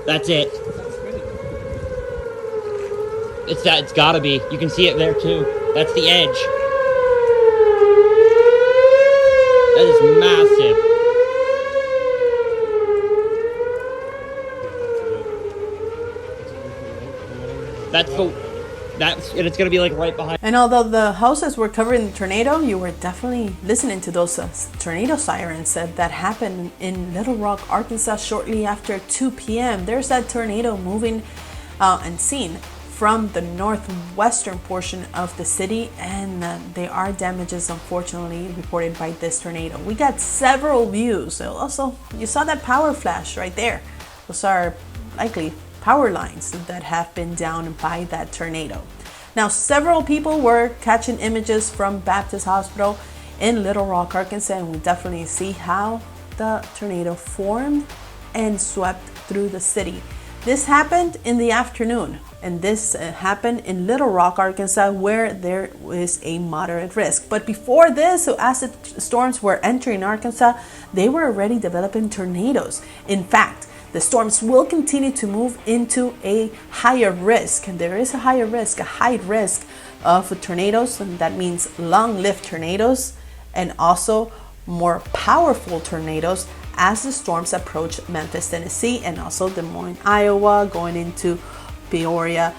That's it. It's gotta be. You can see it there too. That's the edge. That is massive. And it's gonna be like right behind. And although the houses were covered in the tornado, you were definitely listening to those tornado sirens that happened in Little Rock, Arkansas shortly after 2 p.m. There's that tornado moving and seen from the northwestern portion of the city, and there are damages unfortunately reported by this tornado. We got several views. Also, you saw that power flash right there. Those are likely power lines that have been down by that tornado. Now, several people were catching images from Baptist Hospital in Little Rock, Arkansas, and we definitely see how the tornado formed and swept through the city. This happened in the afternoon, and this happened in Little Rock, Arkansas, where there is a moderate risk. But before this, so as the storms were entering Arkansas, they were already developing tornadoes. In fact, the storms will continue to move into a higher risk, and there is a higher risk, a high risk of tornadoes, and that means long-lived tornadoes and also more powerful tornadoes as the storms approach Memphis, Tennessee, and also Des Moines, Iowa, going into Peoria,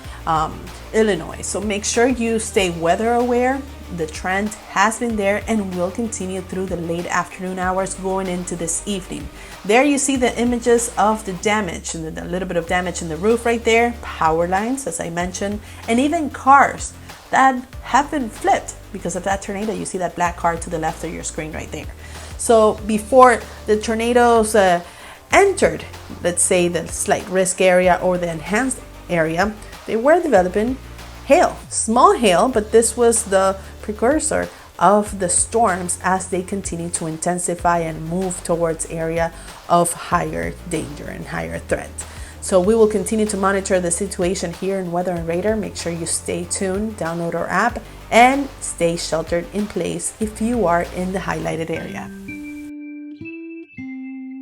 Illinois. So make sure you stay weather aware. The trend has been there and will continue through the late afternoon hours going into this evening. There you see the images of the damage, and a little bit of damage in the roof right there, power lines, as I mentioned, and even cars that have been flipped because of that tornado. You see that black car to the left of your screen right there. So before the tornadoes entered, let's say, the slight risk area or the enhanced area, they were developing hail, small hail, but this was the precursor of the storms as they continue to intensify and move towards area of higher danger and higher threat. So we will continue to monitor the situation here in Weather and Radar. Make sure you stay tuned, download our app, and stay sheltered in place if you are in the highlighted area.